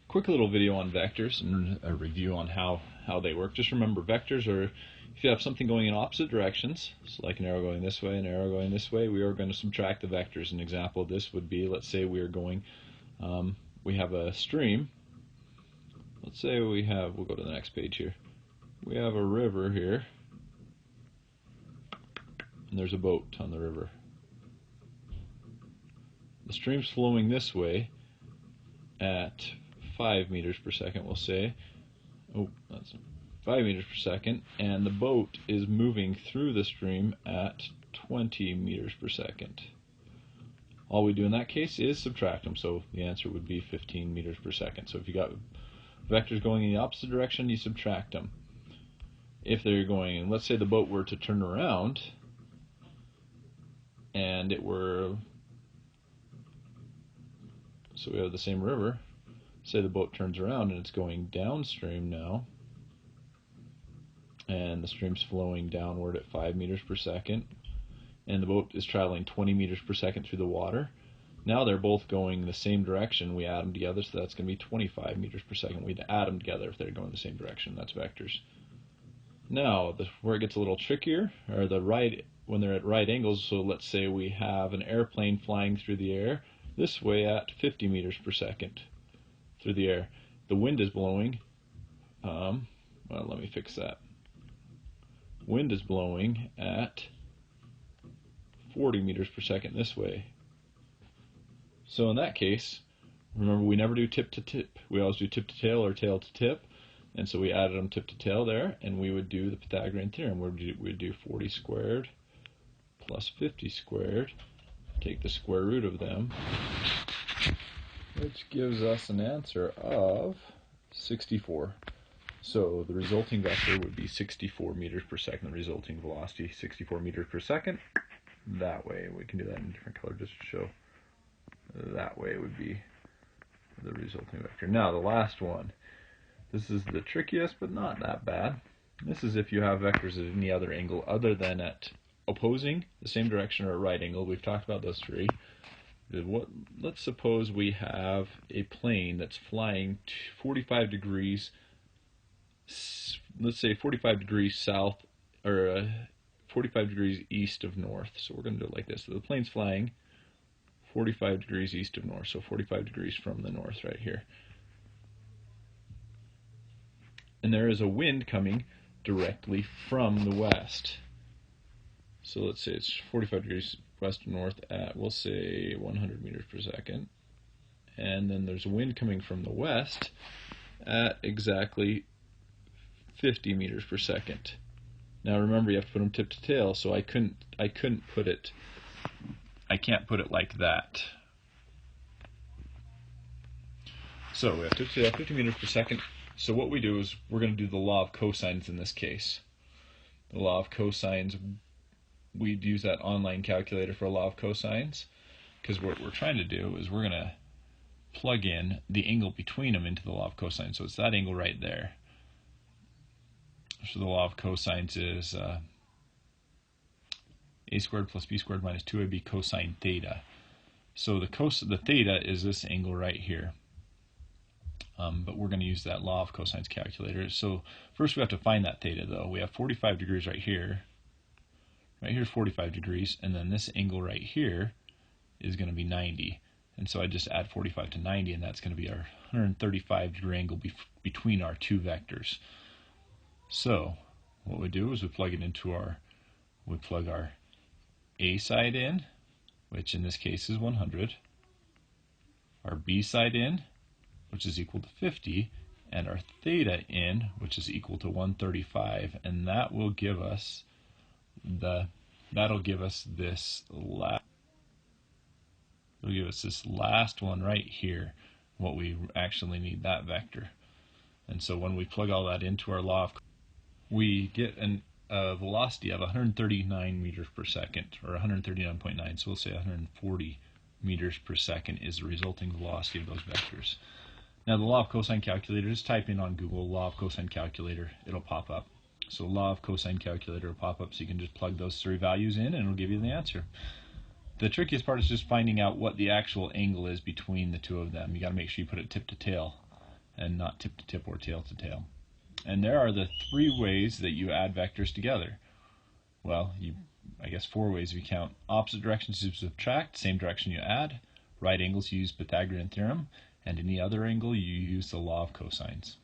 quick little video on vectors and a review on how they work. Just remember, vectors are, if you have something going in opposite directions, so like an arrow going this way, an arrow going this way, we are going to subtract the vectors. An example of this would be, let's say we are going, we have a stream. Let's say we have, we'll go to the next page here. We have a river here, and there's a boat on the river. The stream's flowing this way at 5 meters per second, we'll say. Oh, that's 5 meters per second, and the boat is moving through the stream at 20 meters per second. All we do in that case is subtract them, so the answer would be 15 meters per second. So if you got vectors going in the opposite direction, you subtract them. If they're going, let's say the boat were to turn around, and it were, so we have the same river, say the boat turns around and it's going downstream now, and the stream's flowing downward at 5 meters per second, and the boat is traveling 20 meters per second through the water. Now they're both going the same direction. We add them together, so that's going to be 25 meters per second. We'd add them together if they're going the same direction. That's vectors. Now, where it gets a little trickier are when they're at right angles. So let's say we have an airplane flying through the air this way at 50 meters per second through the air. The wind is blowing, well, let me fix that. Wind is blowing at 40 meters per second this way. So in that case, remember, we never do tip to tip. We always do tip to tail or tail to tip. And so we added them tip to tail there, and we would do the Pythagorean theorem. We'd do 40 squared plus 50 squared, take the square root of them, which gives us an answer of 64. So the resulting vector would be 64 meters per second, the resulting velocity 64 meters per second. That way, we can do that in a different color just to show. That way would be the resulting vector. Now the last one. This is the trickiest, but not that bad. This is if you have vectors at any other angle other than at opposing, the same direction, or at right angle. We've talked about those three. Let's suppose we have a plane that's flying 45 degrees, let's say 45 degrees south, or 45 degrees east of north. So we're going to do it like this. So the plane's flying 45 degrees east of north, so 45 degrees from the north right here. And there is a wind coming directly from the west. So let's say it's 45 degrees west to north at, we'll say, 100 meters per second. And then there's a wind coming from the west at exactly 50 meters per second. Now remember, you have to put them tip to tail, so I can't put it like that. So we have tip to tail, 50 meters per second. So what we do is we're going to do the law of cosines in this case. The law of cosines, we'd use that online calculator for a law of cosines, because what we're trying to do is we're going to plug in the angle between them into the law of cosines. So it's that angle right there. So the law of cosines is a squared plus b squared minus 2ab cosine theta. So the theta is this angle right here. But we're going to use that law of cosines calculator. So first we have to find that theta, though. We have 45 degrees right here. Right here is 45 degrees, and then this angle right here is going to be 90. And so I just add 45 to 90, and that's going to be our 135 degree angle between our two vectors. So what we do is we plug our A side in, which in this case is 100, our B side in, which is equal to 50, and our theta in, which is equal to 135, and that will give us this last one right here, what we actually need, that vector. And so when we plug all that into our law, we get a velocity of 139 meters per second, or 139.9, so we'll say 140 meters per second is the resulting velocity of those vectors. Now the law of cosine calculator, just type in on Google law of cosine calculator, it'll pop up. So law of cosine calculator will pop up, so you can just plug those three values in and it'll give you the answer. The trickiest part is just finding out what the actual angle is between the two of them. You got to make sure you put it tip to tail. and not tip to tip or tail to tail. And there are the 3 ways that you add vectors together. Well, I guess 4 ways if you count opposite directions you subtract, same direction you add, right angles you use Pythagorean theorem, and any other angle you use the law of cosines.